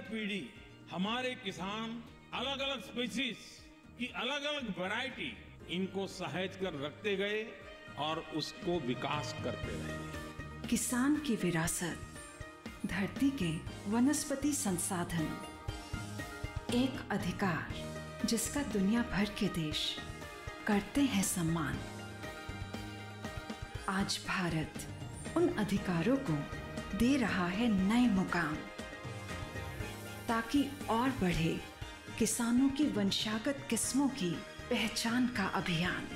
दर पीढ़ी हमारे किसान अलग अलग स्पीसीज की अलग अलग वैरायटी इनको सहेज कर रखते गए और उसको विकास करते रहे। किसान की विरासत, धरती के वनस्पति संसाधन, एक अधिकार जिसका दुनिया भर के देश करते हैं सम्मान। आज भारत उन अधिकारों को दे रहा है नए मुकाम, ताकि और बढ़े किसानों की वंशागत किस्मों की पहचान का अभियान।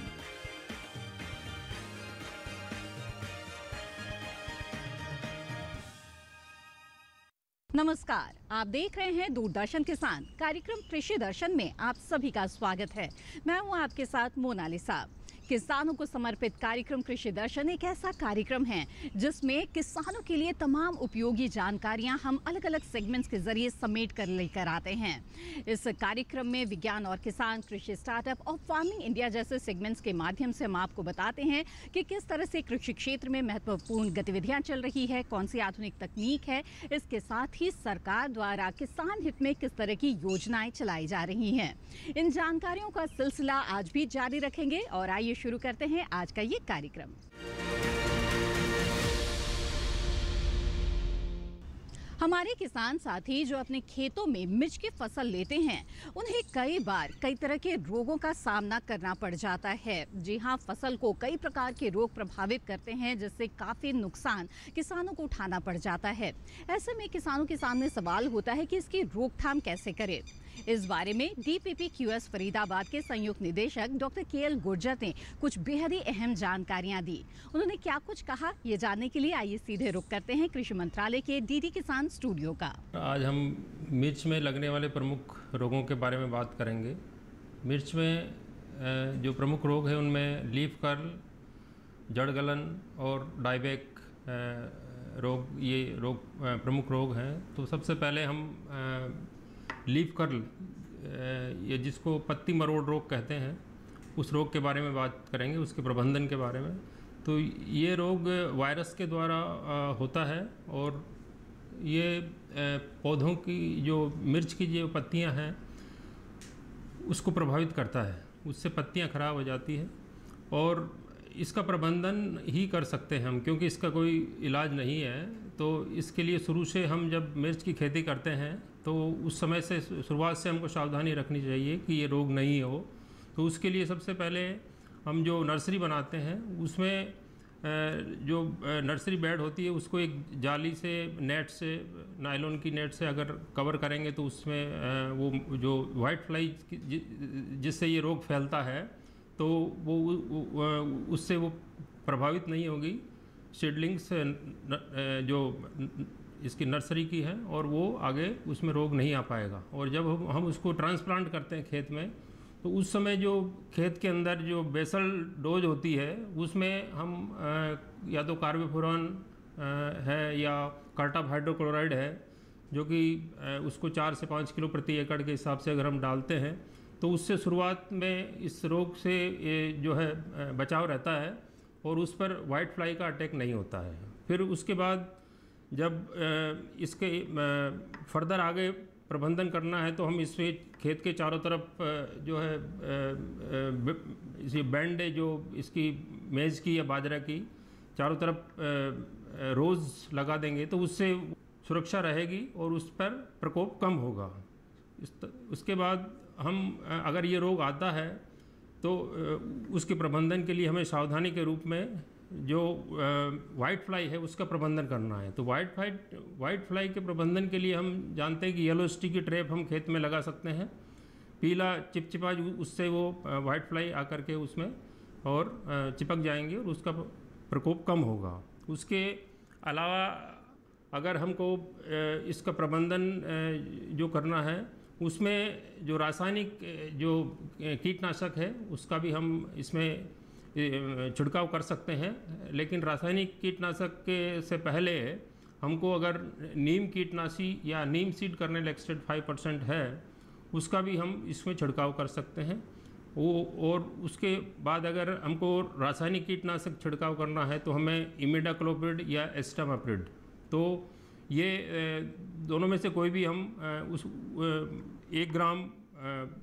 नमस्कार, आप देख रहे हैं दूरदर्शन किसान। कार्यक्रम कृषि दर्शन में आप सभी का स्वागत है। मैं हूं आपके साथ मोनालिसा। किसानों को समर्पित कार्यक्रम कृषि दर्शन एक ऐसा कार्यक्रम है जिसमें किसानों के लिए तमाम उपयोगी जानकारियां हम अलग अलग सेगमेंट्स के जरिए समेट कर लेकर आते हैं। इस कार्यक्रम में विज्ञान और किसान, कृषि स्टार्टअप और फार्मिंग इंडिया जैसे सेगमेंट्स के माध्यम से हम आपको बताते हैं कि किस तरह से कृषि क्षेत्र में महत्वपूर्ण गतिविधियां चल रही है, कौन सी आधुनिक तकनीक है। इसके साथ ही सरकार द्वारा किसान हित में किस तरह की योजनाएं चलाई जा रही हैं। इन जानकारियों का सिलसिला आज भी जारी रखेंगे और आइए शुरू करते हैं आज का ये कार्यक्रम। हमारे किसान साथी जो अपने खेतों में मिर्च की फसल लेते हैं, उन्हें कई बार कई तरह के रोगों का सामना करना पड़ जाता है। जी हाँ, फसल को कई प्रकार के रोग प्रभावित करते हैं, जिससे काफ़ी नुकसान किसानों को उठाना पड़ जाता है। ऐसे में किसानों के सामने सवाल होता है कि इसकी रोकथाम कैसे करें। इस बारे में DPPQS फरीदाबाद के संयुक्त निदेशक डॉक्टर KL गुर्जर ने कुछ बेहद ही अहम जानकारियां दी। उन्होंने क्या कुछ कहा, ये जानने के लिए आइए सीधे रुख करते हैं कृषि मंत्रालय के DD किसान स्टूडियो का। आज हम मिर्च में लगने वाले प्रमुख रोगों के बारे में बात करेंगे। मिर्च में जो प्रमुख रोग हैं उनमें लीफ कर्ल, जड़ गलन और डायबैक रोग, ये रोग प्रमुख रोग हैं। तो सबसे पहले हम लीफ कर्ल, ये जिसको पत्ती मरोड़ रोग कहते हैं, उस रोग के बारे में बात करेंगे, उसके प्रबंधन के बारे में। तो ये रोग वायरस के द्वारा होता है और ये पौधों की जो मिर्च की जो पत्तियां हैं उसको प्रभावित करता है, उससे पत्तियां खराब हो जाती हैं और इसका प्रबंधन ही कर सकते हैं हम, क्योंकि इसका कोई इलाज नहीं है। तो इसके लिए शुरू से हम जब मिर्च की खेती करते हैं तो उस समय से शुरुआत से हमको सावधानी रखनी चाहिए कि ये रोग नहीं हो। तो उसके लिए सबसे पहले हम जो नर्सरी बनाते हैं उसमें जो नर्सरी बेड होती है उसको एक जाली से, नेट से, नायलॉन की नेट से अगर कवर करेंगे तो उसमें वो जो वाइट फ्लाई जिससे ये रोग फैलता है तो वो उससे वो प्रभावित नहीं होगी। सीडलिंग्स जो इसकी नर्सरी की है और वो आगे उसमें रोग नहीं आ पाएगा। और जब हम उसको ट्रांसप्लांट करते हैं खेत में, तो उस समय जो खेत के अंदर जो बेसल डोज होती है उसमें हम या तो कार्बोफ्यूरॉन है या कार्टाप हाइड्रोक्लोराइड है, जो कि उसको 4 से 5 किलो प्रति एकड़ के हिसाब से अगर हम डालते हैं तो उससे शुरुआत में इस रोग से जो है बचाव रहता है और उस पर वाइट फ्लाई का अटैक नहीं होता है। फिर उसके बाद जब इसके फर्दर आगे प्रबंधन करना है तो हम इसमें खेत के चारों तरफ जो है इसी बैंड है जो इसकी मेज़ की या बाजरा की चारों तरफ रोज़ लगा देंगे तो उससे सुरक्षा रहेगी और उस पर प्रकोप कम होगा। उसके बाद हम अगर ये रोग आता है तो उसके प्रबंधन के लिए हमें सावधानी के रूप में जो वाइट फ्लाई है उसका प्रबंधन करना है। तो वाइट फ्लाई के प्रबंधन के लिए हम जानते हैं कि येलो स्टिकी ट्रैप हम खेत में लगा सकते हैं। पीला चिपचिपा, उससे वो वाइट फ्लाई आकर के उसमें और चिपक जाएंगे और उसका प्रकोप कम होगा। उसके अलावा अगर हमको इसका प्रबंधन जो करना है उसमें जो रासायनिक जो कीटनाशक है उसका भी हम इसमें छिड़काव कर सकते हैं। लेकिन रासायनिक कीटनाशक के से पहले हमको अगर नीम कीटनाशी या नीम सीड कर्नेल एक्सट्रैक्ट 5% है उसका भी हम इसमें छिड़काव कर सकते हैं। वो और उसके बाद अगर हमको रासायनिक कीटनाशक छिड़काव करना है तो हमें इमिडाक्लोप्रिड या एस्टामाप्रिड, तो ये दोनों में से कोई भी हम उस 1 ग्राम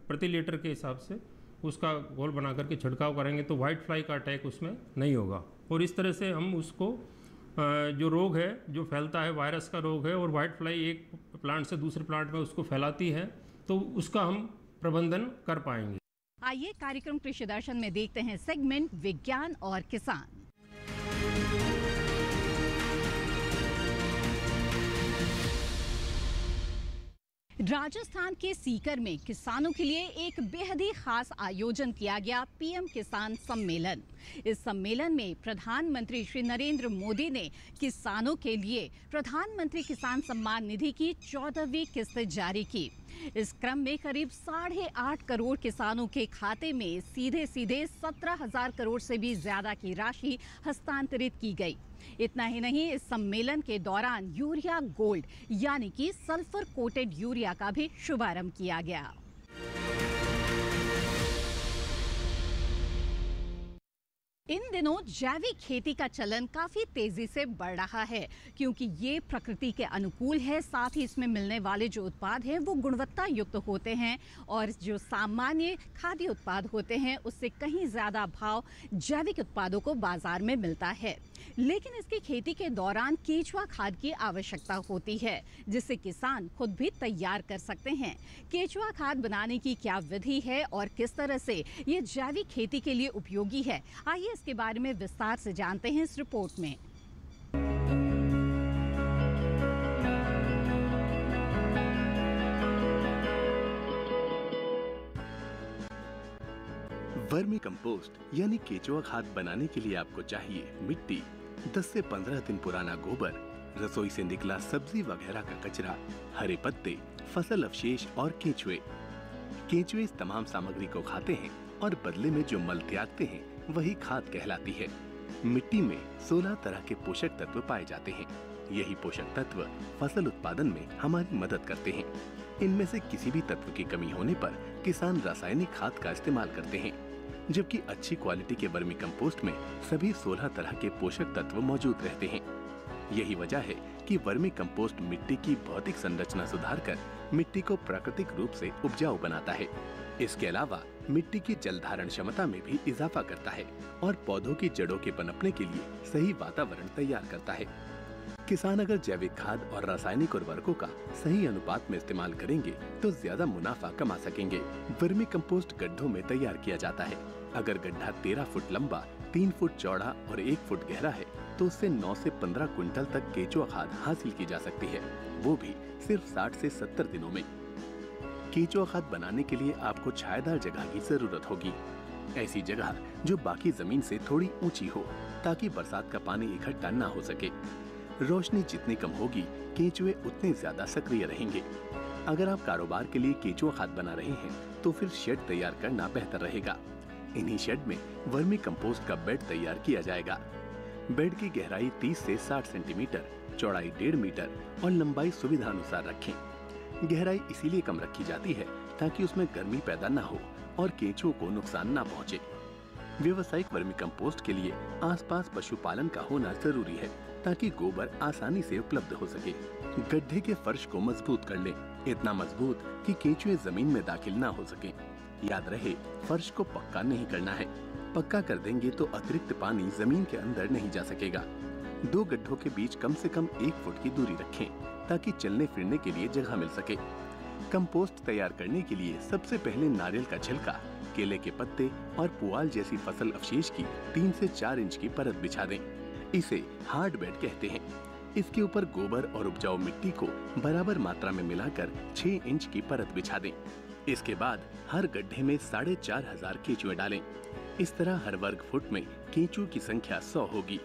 प्रति लीटर के हिसाब से उसका घोल बना करके छिड़काव करेंगे तो वाइट फ्लाई का अटैक उसमें नहीं होगा। और इस तरह से हम उसको जो रोग है जो फैलता है, वायरस का रोग है और वाइट फ्लाई एक प्लांट से दूसरे प्लांट में उसको फैलाती है, तो उसका हम प्रबंधन कर पाएंगे। आइए कार्यक्रम कृषि दर्शन में देखते हैं सेगमेंट विज्ञान और किसान। राजस्थान के सीकर में किसानों के लिए एक बेहद ही खास आयोजन किया गया पीएम किसान सम्मेलन। इस सम्मेलन में प्रधानमंत्री श्री नरेंद्र मोदी ने किसानों के लिए प्रधानमंत्री किसान सम्मान निधि की 14वीं किस्त जारी की। इस क्रम में करीब 8.5 करोड़ किसानों के खाते में सीधे 17,000 करोड़ से भी ज्यादा की राशि हस्तांतरित की गई। इतना ही नहीं, इस सम्मेलन के दौरान यूरिया गोल्ड यानी कि सल्फर कोटेड यूरिया का भी शुभारंभ किया गया। इन दिनों जैविक खेती का चलन काफी तेजी से बढ़ रहा है, क्योंकि ये प्रकृति के अनुकूल है, साथ ही इसमें मिलने वाले जो उत्पाद हैं वो गुणवत्ता युक्त होते हैं और जो सामान्य खाद्य उत्पाद होते हैं उससे कहीं ज्यादा भाव जैविक उत्पादों को बाजार में मिलता है। लेकिन इसकी खेती के दौरान केचुआ खाद की आवश्यकता होती है, जिसे किसान खुद भी तैयार कर सकते हैं। केचुआ खाद बनाने की क्या विधि है और किस तरह से ये जैविक खेती के लिए उपयोगी है, आइए इसके बारे में विस्तार से जानते हैं इस रिपोर्ट में। वर्मी कंपोस्ट यानी केचुआ खाद बनाने के लिए आपको चाहिए मिट्टी, 10 से 15 दिन पुराना गोबर, रसोई से निकला सब्जी वगैरह का कचरा, हरे पत्ते, फसल अवशेष और केचुए। केचुए इस तमाम सामग्री को खाते हैं और बदले में जो मल त्यागते हैं वही खाद कहलाती है। मिट्टी में 16 तरह के पोषक तत्व पाए जाते हैं। यही पोषक तत्व फसल उत्पादन में हमारी मदद करते हैं। इनमें से किसी भी तत्व की कमी होने पर किसान रासायनिक खाद का इस्तेमाल करते हैं, जबकि अच्छी क्वालिटी के वर्मी कंपोस्ट में सभी 16 तरह के पोषक तत्व मौजूद रहते हैं। यही वजह है कि वर्मी कंपोस्ट मिट्टी की भौतिक संरचना सुधारकर मिट्टी को प्राकृतिक रूप से उपजाऊ बनाता है। इसके अलावा मिट्टी की जल धारण क्षमता में भी इजाफा करता है और पौधों की जड़ों के पनपने के लिए सही वातावरण तैयार करता है। किसान अगर जैविक खाद और रासायनिक उर्वरकों का सही अनुपात में इस्तेमाल करेंगे तो ज्यादा मुनाफा कमा सकेंगे। वर्मी कंपोस्ट गड्ढों में तैयार किया जाता है। अगर गड्ढा 13 फुट लंबा, 3 फुट चौड़ा और 1 फुट गहरा है तो उससे 9 से 15 क्विंटल तक केचुआ खाद हासिल की जा सकती है, वो भी सिर्फ 60 से 70 दिनों में। केचुआ खाद बनाने के लिए आपको छायादार जगह की जरूरत होगी। ऐसी जगह जो बाकी जमीन से थोड़ी ऊंची हो, ताकि बरसात का पानी इकट्ठा ना हो सके। रोशनी जितनी कम होगी, केचुए उतने ज्यादा सक्रिय रहेंगे। अगर आप कारोबार के लिए केचुआ खाद बना रहे हैं तो फिर शेड तैयार करना बेहतर रहेगा। इन्हीं शेड में वर्मी कंपोस्ट का बेड तैयार किया जाएगा। बेड की गहराई 30 से 60 सेंटीमीटर, चौड़ाई 1.5 मीटर और लंबाई सुविधा अनुसार रखें। गहराई इसीलिए कम रखी जाती है ताकि उसमें गर्मी पैदा न हो और केंचुओं को नुकसान न पहुंचे। व्यवसायिक वर्मी कंपोस्ट के लिए आसपास पशुपालन का होना जरूरी है ताकि गोबर आसानी से उपलब्ध हो सके। गड्ढे के फर्श को मजबूत कर लें, इतना मजबूत कि केंचुए जमीन में दाखिल ना हो सके। याद रहे, फर्श को पक्का नहीं करना है। पक्का कर देंगे तो अतिरिक्त पानी जमीन के अंदर नहीं जा सकेगा। 2 गड्ढों के बीच कम से कम 1 फुट की दूरी रखें ताकि चलने फिरने के लिए जगह मिल सके। कंपोस्ट तैयार करने के लिए सबसे पहले नारियल का छिलका, केले के पत्ते और पुआल जैसी फसल अवशेष की 3 से 4 इंच की परत बिछा दें। इसे हार्ड बेड कहते हैं। इसके ऊपर गोबर और उपजाऊ मिट्टी को बराबर मात्रा में मिलाकर 6 इंच की परत बिछा दें। इसके बाद हर गड्ढे में 4,500 केंचुए डालें। इस तरह हर वर्ग फुट में केंचुओं की संख्या 100 होगी।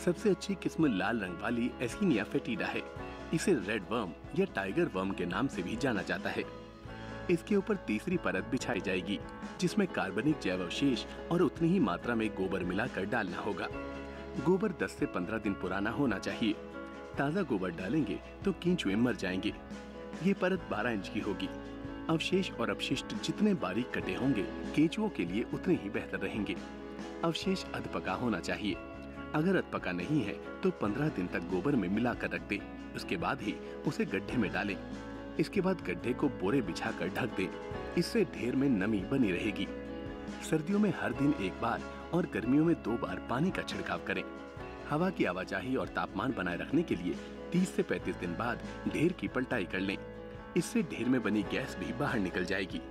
सबसे अच्छी किस्म लाल रंग वाली एस्किनिया फेटिडा है। इसे रेड वर्म या टाइगर वर्म के नाम से भी जाना जाता है। इसके ऊपर तीसरी परत बिछाई जाएगी, जिसमें कार्बनिक जैव अवशेष और उतनी ही मात्रा में गोबर मिलाकर डालना होगा। गोबर 10 से 15 दिन पुराना होना चाहिए। ताज़ा गोबर डालेंगे तो केंचुए मर जाएंगे। ये परत 12 इंच की होगी। अवशेष और अपशिष्ट जितने बारीक कटे होंगे, केंचुओं के लिए उतने ही बेहतर रहेंगे। अवशेष अधपका होना चाहिए। अगर अधपका नहीं है तो 15 दिन तक गोबर में मिलाकर रख दें। उसके बाद ही उसे गड्ढे में डालें। इसके बाद गड्ढे को बोरे बिछाकर ढक दें। इससे ढेर में नमी बनी रहेगी। सर्दियों में हर दिन एक बार और गर्मियों में 2 बार पानी का छिड़काव करें। हवा की आवाजाही और तापमान बनाए रखने के लिए 30 से 35 दिन बाद ढेर की पलटाई कर लें। इससे ढेर में बनी गैस भी बाहर निकल जाएगी।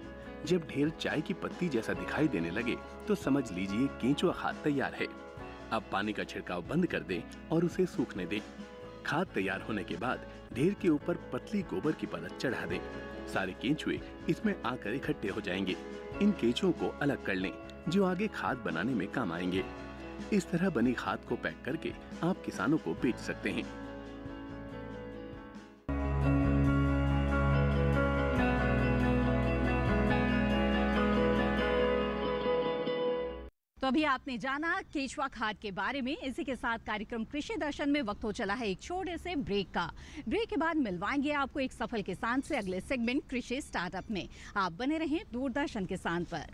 जब ढेर चाय की पत्ती जैसा दिखाई देने लगे तो समझ लीजिए केंचुआ खाद तैयार है। अब पानी का छिड़काव बंद कर दें और उसे सूखने दें। खाद तैयार होने के बाद ढेर के ऊपर पतली गोबर की परत चढ़ा दें। सारे केंचुए इसमें आकर इकट्ठे हो जाएंगे। इन केंचुओं को अलग कर लें जो आगे खाद बनाने में काम आएंगे। इस तरह बनी खाद को पैक करके आप किसानों को बेच सकते हैं। तो अभी आपने जाना केंचुआ खाद के बारे में। इसी के साथ कार्यक्रम कृषि दर्शन में वक्त हो चला है एक छोटे से ब्रेक का। ब्रेक के बाद मिलवाएंगे आपको एक सफल किसान से अगले सेगमेंट कृषि स्टार्टअप में। आप बने रहें दूरदर्शन किसान पर।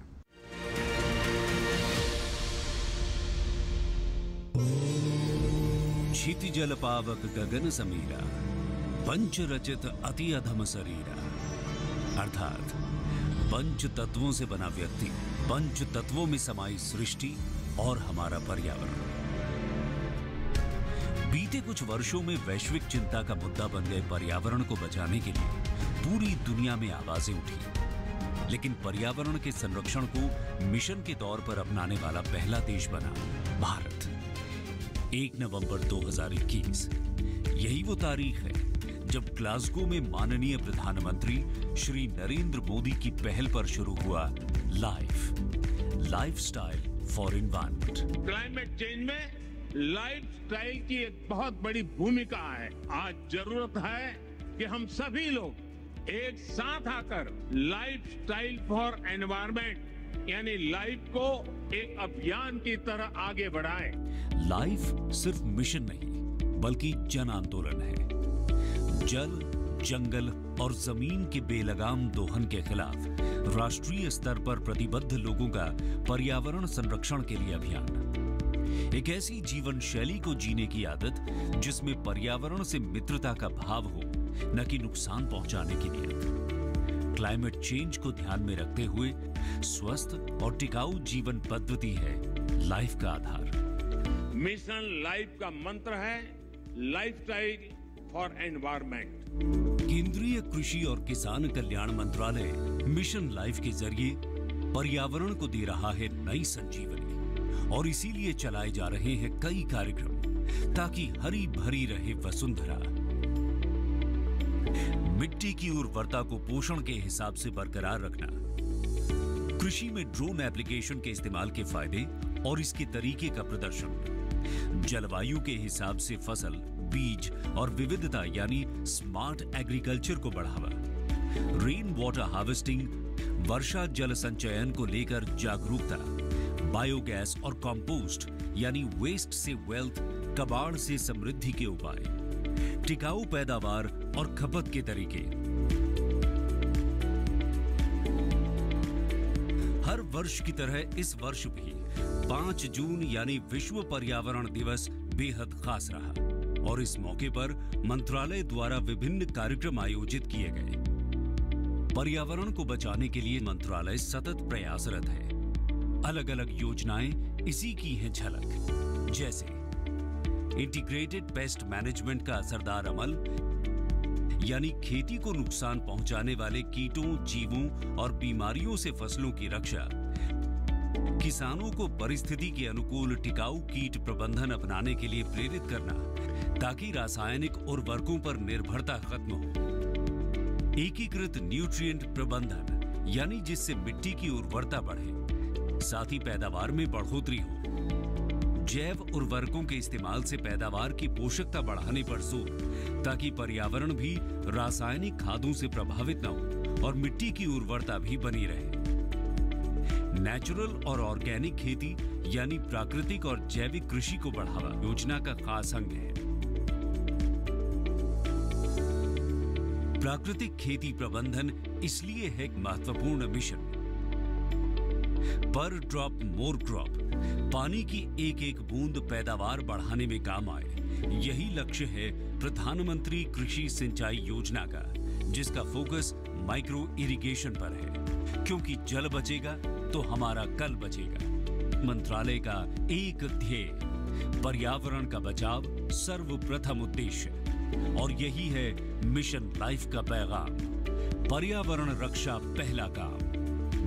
क्षिति जल पावक गगन समीरा, पंच रचित अति अधम शरीरा। अर्थात पंच तत्वों से बना व्यक्ति, पंच तत्वों में समाई सृष्टि और हमारा पर्यावरण। बीते कुछ वर्षों में वैश्विक चिंता का मुद्दा बन गए पर्यावरण को बचाने के लिए पूरी दुनिया में आवाजें उठी। लेकिन पर्यावरण के संरक्षण को मिशन के तौर पर अपनाने वाला पहला देश बना भारत। 1 नवंबर 2021 यही वो तारीख है जब ग्लासगो में माननीय प्रधानमंत्री श्री नरेंद्र मोदी की पहल पर शुरू हुआ lifestyle for environment. Climate change में लाइफस्टाइल की एक बहुत बड़ी भूमिका है। आज जरूरत है कि हम सभी लोग एक साथ आकर लाइफस्टाइल फॉर एनवायरनमेंट यानी लाइफ को एक अभियान की तरह आगे बढ़ाएं। लाइफ सिर्फ मिशन नहीं बल्कि जन आंदोलन है। जल, जंगल और जमीन के बेलगाम दोहन के खिलाफ राष्ट्रीय स्तर पर प्रतिबद्ध लोगों का पर्यावरण संरक्षण के लिए अभियान। एक ऐसी जीवन शैली को जीने की आदत जिसमें पर्यावरण से मित्रता का भाव हो, न कि नुकसान पहुंचाने की नीयत। क्लाइमेट चेंज को ध्यान में रखते हुए स्वस्थ और टिकाऊ जीवन पद्धति है लाइफ का आधार। मिशन लाइफ का मंत्र है लाइफस्टाइल फॉर एनवायरनमेंट। केंद्रीय कृषि और किसान कल्याण मंत्रालय मिशन लाइफ के जरिए पर्यावरण को दे रहा है नई संजीवनी और इसीलिए चलाए जा रहे हैं कई कार्यक्रम ताकि हरी भरी रहे वसुंधरा। मिट्टी की उर्वरता को पोषण के हिसाब से बरकरार रखना, कृषि में ड्रोन एप्लीकेशन के इस्तेमाल के फायदे और इसके तरीके का प्रदर्शन, जलवायु के हिसाब से फसल, बीज और विविधता यानी स्मार्ट एग्रीकल्चर को बढ़ावा, रेन वाटर हार्वेस्टिंग, वर्षा जल संचयन को लेकर जागरूकता, बायोगैस और कंपोस्ट यानी वेस्ट से वेल्थ, कबाड़ से समृद्धि के उपाय, टिकाऊ पैदावार और खपत के तरीके। हर वर्ष की तरह इस वर्ष भी 5 जून यानी विश्व पर्यावरण दिवस बेहद खास रहा और इस मौके पर मंत्रालय द्वारा विभिन्न कार्यक्रम आयोजित किए गए। पर्यावरण को बचाने के लिए मंत्रालय सतत प्रयासरत है। अलग अलग योजनाएं इसी की हैं झलक, जैसे इंटीग्रेटेड पेस्ट मैनेजमेंट का असरदार अमल यानी खेती को नुकसान पहुंचाने वाले कीटों, जीवों और बीमारियों से फसलों की रक्षा, किसानों को परिस्थिति के अनुकूल टिकाऊ कीट प्रबंधन अपनाने के लिए प्रेरित करना ताकि रासायनिक उर्वरकों पर निर्भरता खत्म हो, एकीकृत न्यूट्रिएंट प्रबंधन यानी जिससे मिट्टी की उर्वरता बढ़े, साथ ही पैदावार में बढ़ोतरी हो, जैव उर्वरकों के इस्तेमाल से पैदावार की पोषकता बढ़ाने पर जोर ताकि पर्यावरण भी रासायनिक खादों से प्रभावित न हो और मिट्टी की उर्वरता भी बनी रहे। नेचुरल और ऑर्गेनिक खेती यानी प्राकृतिक और जैविक कृषि को बढ़ावा योजना का खास अंग है। प्राकृतिक खेती प्रबंधन इसलिए है एक महत्वपूर्ण मिशन। पर ड्रॉप मोर क्रॉप, पानी की एक एक बूंद पैदावार बढ़ाने में काम आए, यही लक्ष्य है प्रधानमंत्री कृषि सिंचाई योजना का, जिसका फोकस माइक्रो इरिगेशन पर है, क्योंकि जल बचेगा तो हमारा कल बचेगा। मंत्रालय का एक ध्येय, पर्यावरण का बचाव सर्वप्रथम उद्देश्य, और यही है मिशन लाइफ का पैगाम। पर्यावरण रक्षा पहला काम,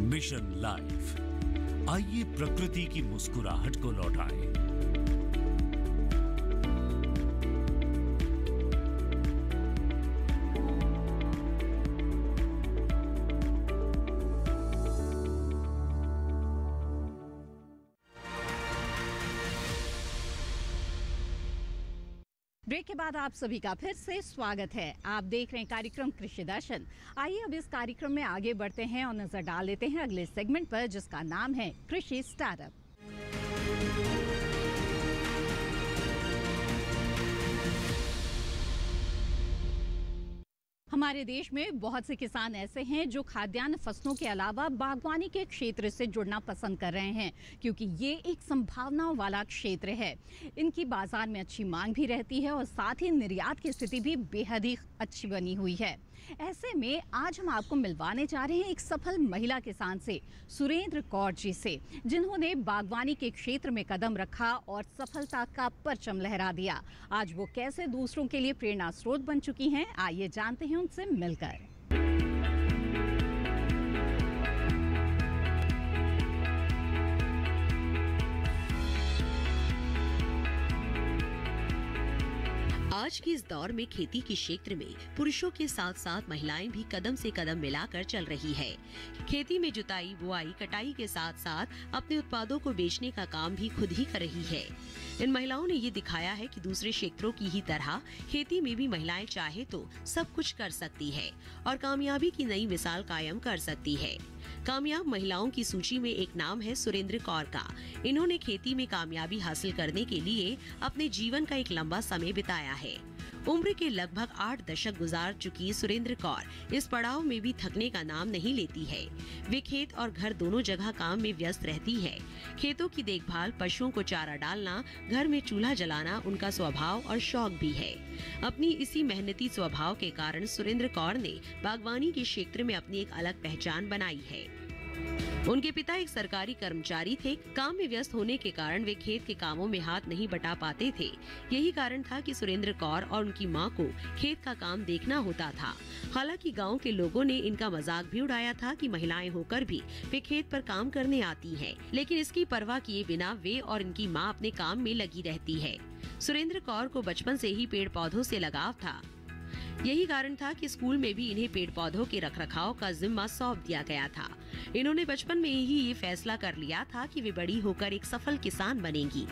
मिशन लाइफ। आइए प्रकृति की मुस्कुराहट को लौटाएं। ब्रेक के बाद आप सभी का फिर से स्वागत है। आप देख रहे हैं कार्यक्रम कृषि दर्शन। आइए अब इस कार्यक्रम में आगे बढ़ते हैं और नजर डाल लेते हैं अगले सेगमेंट पर, जिसका नाम है कृषि स्टार्टअप। हमारे देश में बहुत से किसान ऐसे हैं जो खाद्यान्न फसलों के अलावा बागवानी के क्षेत्र से जुड़ना पसंद कर रहे हैं, क्योंकि ये एक संभावनाओं वाला क्षेत्र है। इनकी बाजार में अच्छी मांग भी रहती है और साथ ही निर्यात की स्थिति भी बेहद ही अच्छी बनी हुई है। ऐसे में आज हम आपको मिलवाने जा रहे हैं एक सफल महिला किसान से, सुरेंद्र कौर जी से, जिन्होंने बागवानी के क्षेत्र में कदम रखा और सफलता का परचम लहरा दिया। आज वो कैसे दूसरों के लिए प्रेरणा स्रोत बन चुकी हैं, आइए जानते हैं उनसे मिलकर। आज के इस दौर में खेती के क्षेत्र में पुरुषों के साथ साथ महिलाएं भी कदम से कदम मिलाकर चल रही है। खेती में जुताई, बुआई, कटाई के साथ साथ अपने उत्पादों को बेचने का काम भी खुद ही कर रही है। इन महिलाओं ने ये दिखाया है कि दूसरे क्षेत्रों की ही तरह खेती में भी महिलाएं चाहे तो सब कुछ कर सकती है और कामयाबी की नई मिसाल कायम कर सकती है। कामयाब महिलाओं की सूची में एक नाम है सुरेंद्र कौर का। इन्होंने खेती में कामयाबी हासिल करने के लिए अपने जीवन का एक लंबा समय बिताया है। उम्र के लगभग 8 दशक गुजार चुकी सुरेंद्र कौर इस पड़ाव में भी थकने का नाम नहीं लेती है। वे खेत और घर दोनों जगह काम में व्यस्त रहती है। खेतों की देखभाल, पशुओं को चारा डालना, घर में चूल्हा जलाना उनका स्वभाव और शौक भी है। अपनी इसी मेहनती स्वभाव के कारण सुरेंद्र कौर ने बागवानी के क्षेत्र में अपनी एक अलग पहचान बनाई है। उनके पिता एक सरकारी कर्मचारी थे। काम में व्यस्त होने के कारण वे खेत के कामों में हाथ नहीं बटा पाते थे। यही कारण था कि सुरेंद्र कौर और उनकी मां को खेत का काम देखना होता था। हालांकि गांव के लोगों ने इनका मजाक भी उड़ाया था कि महिलाएं होकर भी वे खेत पर काम करने आती हैं, लेकिन इसकी परवाह किए बिना वे और इनकी मां अपने काम में लगी रहती है। सुरेंद्र कौर को बचपन से ही पेड़ पौधों से लगाव था। यही कारण था कि स्कूल में भी इन्हें पेड़ पौधों के रखरखाव का जिम्मा सौंप दिया गया था। इन्होंने बचपन में ही ये फैसला कर लिया था कि वे बड़ी होकर एक सफल किसान बनेंगी।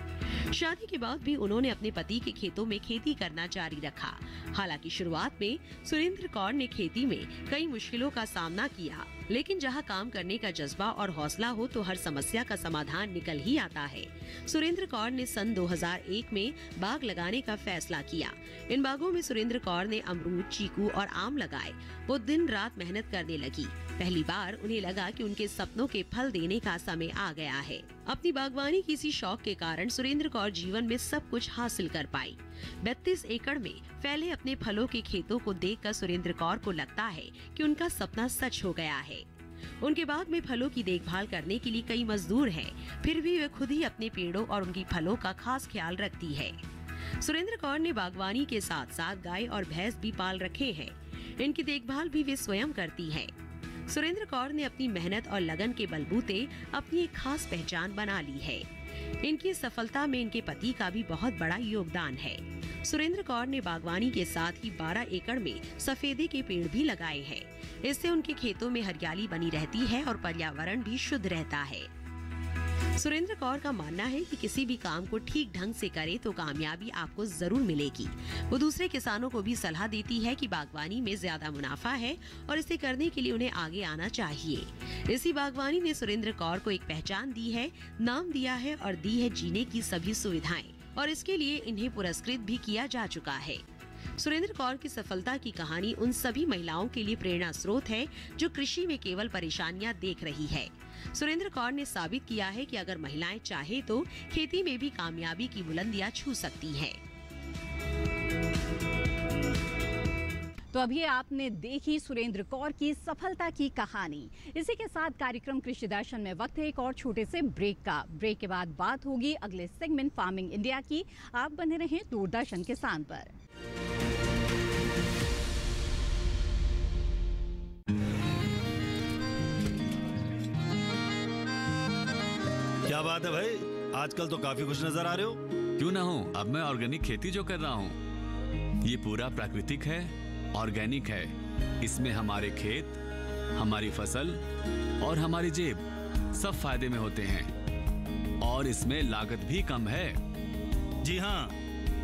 शादी के बाद भी उन्होंने अपने पति के खेतों में खेती करना जारी रखा। हालांकि शुरुआत में सुरेंद्र कौर ने खेती में कई मुश्किलों का सामना किया, लेकिन जहां काम करने का जज्बा और हौसला हो तो हर समस्या का समाधान निकल ही आता है। सुरेंद्र कौर ने सन 2001 में बाग लगाने का फैसला किया। इन बागों में सुरेंद्र कौर ने अमरूद, चीकू और आम लगाए। वो दिन रात मेहनत करने लगी। पहली बार उन्हें लगा कि उनके सपनों के फल देने का समय आ गया है। अपनी बागवानी की इसी शौक के कारण सुरेंद्र कौर जीवन में सब कुछ हासिल कर पाई। 32 एकड़ में फैले अपने फलों के खेतों को देखकर सुरेंद्र कौर को लगता है कि उनका सपना सच हो गया है। उनके बाग में फलों की देखभाल करने के लिए कई मजदूर हैं, फिर भी वे खुद ही अपने पेड़ों और उनकी फलों का खास ख्याल रखती है। सुरेंद्र कौर ने बागवानी के साथ साथ गाय और भैंस भी पाल रखे हैं। इनकी देखभाल भी वे स्वयं करती हैं। सुरेंद्र कौर ने अपनी मेहनत और लगन के बलबूते अपनी एक खास पहचान बना ली है। इनकी सफलता में इनके पति का भी बहुत बड़ा योगदान है। सुरेंद्र कौर ने बागवानी के साथ ही 12 एकड़ में सफेदे के पेड़ भी लगाए हैं। इससे उनके खेतों में हरियाली बनी रहती है और पर्यावरण भी शुद्ध रहता है। सुरेंद्र कौर का मानना है कि किसी भी काम को ठीक ढंग से करे तो कामयाबी आपको जरूर मिलेगी। वो दूसरे किसानों को भी सलाह देती है कि बागवानी में ज्यादा मुनाफा है और इसे करने के लिए उन्हें आगे आना चाहिए। इसी बागवानी ने सुरेंद्र कौर को एक पहचान दी है, नाम दिया है और दी है जीने की सभी सुविधाएं, और इसके लिए इन्हें पुरस्कृत भी किया जा चुका है। सुरेंद्र कौर की सफलता की कहानी उन सभी महिलाओं के लिए प्रेरणा स्रोत है जो कृषि में केवल परेशानियां देख रही है। सुरेंद्र कौर ने साबित किया है कि अगर महिलाएं चाहे तो खेती में भी कामयाबी की बुलंदियां छू सकती हैं। तो अभी आपने देखी सुरेंद्र कौर की सफलता की कहानी। इसी के साथ कार्यक्रम कृषि दर्शन में वक्त है एक और छोटे से ब्रेक का। ब्रेक के बाद बात होगी अगले सेगमेंट फार्मिंग इंडिया की। आप बने रहें दूरदर्शन किसान पर। क्या बात है भाई, आजकल तो काफी खुश नजर आ रहे हो। क्यों ना हो, अब मैं ऑर्गेनिक खेती जो कर रहा हूँ ये पूरा प्राकृतिक है, ऑर्गेनिक है। इसमें हमारे खेत, हमारी फसल और हमारी जेब सब फायदे में होते हैं और इसमें लागत भी कम है। जी हाँ,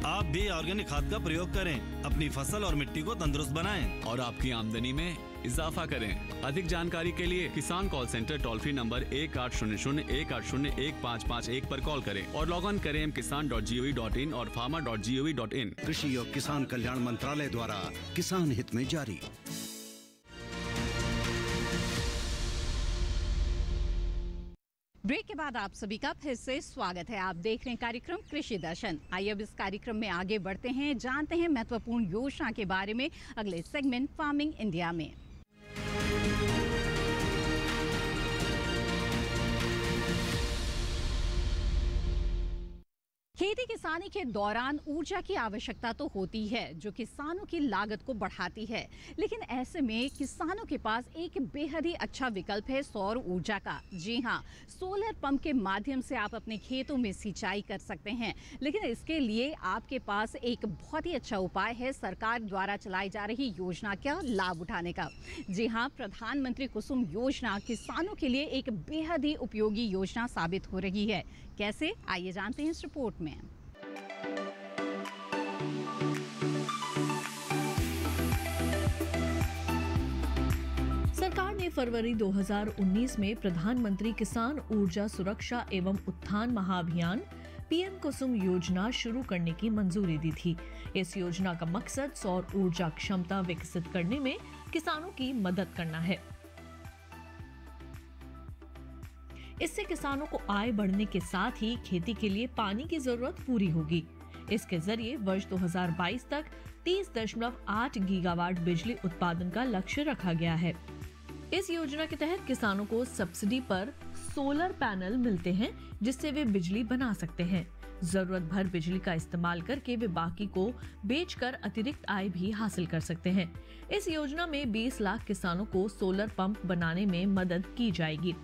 आप भी ऑर्गेनिक खाद का प्रयोग करें, अपनी फसल और मिट्टी को तंदुरुस्त बनाएं और आपकी आमदनी में इजाफा करें। अधिक जानकारी के लिए किसान call centre toll free number 1800-180-1551 पर कॉल करें और लॉग ऑन करें kisan.gov.in और farmer.gov.in। कृषि और किसान कल्याण मंत्रालय द्वारा किसान हित में जारी। ब्रेक के बाद आप सभी का फिर से स्वागत है। आप देख रहे हैं कार्यक्रम कृषि दर्शन। आइए अब इस कार्यक्रम में आगे बढ़ते हैं, जानते हैं महत्वपूर्ण योजना के बारे में अगले सेगमेंट फार्मिंग इंडिया में। खेती किसानी के दौरान ऊर्जा की आवश्यकता तो होती है जो किसानों की लागत को बढ़ाती है, लेकिन ऐसे में किसानों के पास एक बेहद ही अच्छा विकल्प है सौर ऊर्जा का। जी हाँ, सोलर पंप के माध्यम से आप अपने खेतों में सिंचाई कर सकते हैं, लेकिन इसके लिए आपके पास एक बहुत ही अच्छा उपाय है सरकार द्वारा चलाई जा रही योजना का लाभ उठाने का। जी हाँ, प्रधानमंत्री कुसुम योजना किसानों के लिए एक बेहद ही उपयोगी योजना साबित हो रही है। कैसे, आइए जानते हैं इस रिपोर्ट में। सरकार ने फरवरी 2019 में प्रधानमंत्री किसान ऊर्जा सुरक्षा एवं उत्थान महाअभियान पीएम कुसुम योजना शुरू करने की मंजूरी दी थी। इस योजना का मकसद सौर ऊर्जा क्षमता विकसित करने में किसानों की मदद करना है। इससे किसानों को आय बढ़ने के साथ ही खेती के लिए पानी की जरूरत पूरी होगी। इसके जरिए वर्ष 2022 तक 30.8 गीगावाट बिजली उत्पादन का लक्ष्य रखा गया है। इस योजना के तहत किसानों को सब्सिडी पर सोलर पैनल मिलते हैं जिससे वे बिजली बना सकते हैं। जरूरत भर बिजली का इस्तेमाल करके वे बाकी को बेचकर अतिरिक्त आय भी हासिल कर सकते हैं। इस योजना में 20 लाख किसानों को सोलर पंप बनाने में मदद की जाएगी।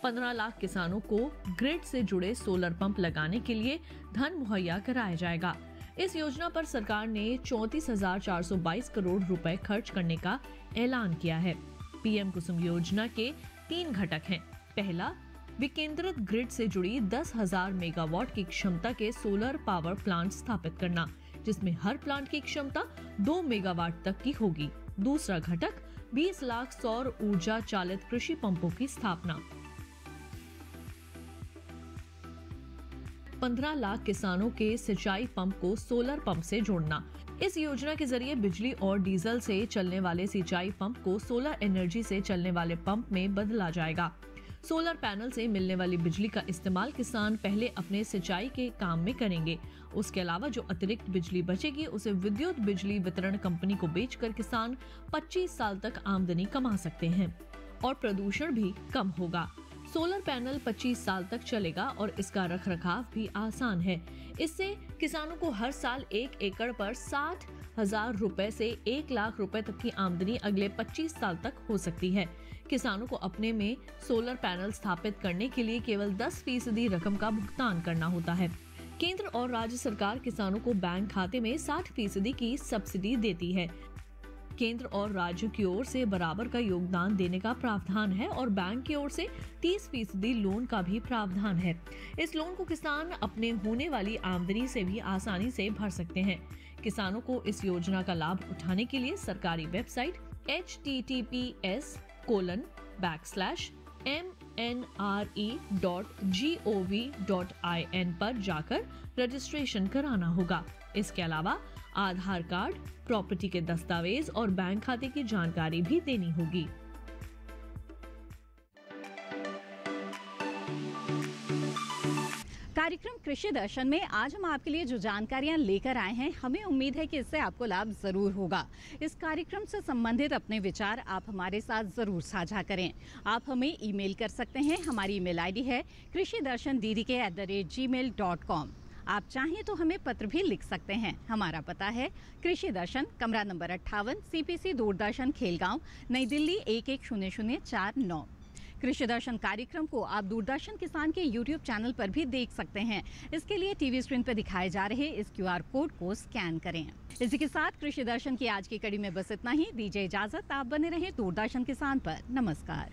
15 लाख किसानों को ग्रिड से जुड़े सोलर पंप लगाने के लिए धन मुहैया कराया जाएगा। इस योजना पर सरकार ने 34,422 करोड़ रुपए खर्च करने का ऐलान किया है। पीएम कुसुम योजना के 3 घटक हैं। पहला, विकेंद्रित ग्रिड से जुड़ी 10,000 मेगावाट की क्षमता के सोलर पावर प्लांट स्थापित करना, जिसमें हर प्लांट की क्षमता 2 मेगावाट तक की होगी। दूसरा घटक 20 लाख सौर ऊर्जा चालित कृषि पंपों की स्थापना। 15 लाख किसानों के सिंचाई पंप को सोलर पंप से जोड़ना। इस योजना के जरिए बिजली और डीजल से चलने वाले सिंचाई पंप को सोलर एनर्जी से चलने वाले पंप में बदला जाएगा। सोलर पैनल से मिलने वाली बिजली का इस्तेमाल किसान पहले अपने सिंचाई के काम में करेंगे। उसके अलावा जो अतिरिक्त बिजली बचेगी उसे विद्युत बिजली वितरण कंपनी को बेचकर किसान 25 साल तक आमदनी कमा सकते हैं और प्रदूषण भी कम होगा। सोलर पैनल 25 साल तक चलेगा और इसका रखरखाव भी आसान है। इससे किसानों को हर साल 1 एकड़ पर 60,000 रुपए से 1 लाख रुपए तक की आमदनी अगले 25 साल तक हो सकती है। किसानों को अपने में सोलर पैनल स्थापित करने के लिए केवल 10% रकम का भुगतान करना होता है। केंद्र और राज्य सरकार किसानों को बैंक खाते में 60% की सब्सिडी देती है। केंद्र और राज्य की ओर से बराबर का योगदान देने का प्रावधान है और बैंक की ओर से 30% लोन का भी प्रावधान है। इस लोन को किसान अपने होने वाली आमदनी से भी आसानी से भर सकते हैं। किसानों को इस योजना का लाभ उठाने के लिए सरकारी वेबसाइट https://mnre.gov.in पर जाकर रजिस्ट्रेशन कराना होगा। इसके अलावा आधार कार्ड, प्रॉपर्टी के दस्तावेज और बैंक खाते की जानकारी भी देनी होगी। कार्यक्रम कृषि दर्शन में आज हम आपके लिए जो जानकारियां लेकर आए हैं, हमें उम्मीद है कि इससे आपको लाभ जरूर होगा। इस कार्यक्रम से संबंधित अपने विचार आप हमारे साथ जरूर साझा करें। आप हमें ईमेल कर सकते हैं। हमारी ईमेल आईडी है krishidarshanddd@gmail.com। आप चाहें तो हमें पत्र भी लिख सकते हैं। हमारा पता है कृषि दर्शन, कमरा नंबर 58, CPC दूरदर्शन, खेलगांव, नई दिल्ली 110049। कृषि दर्शन कार्यक्रम को आप दूरदर्शन किसान के YouTube चैनल पर भी देख सकते हैं। इसके लिए टीवी स्क्रीन पर दिखाए जा रहे इस QR कोड को स्कैन करें। इसी के साथ कृषि दर्शन की आज की कड़ी में बस इतना ही। दीजिए इजाजत। आप बने रहें दूरदर्शन किसान पर। नमस्कार।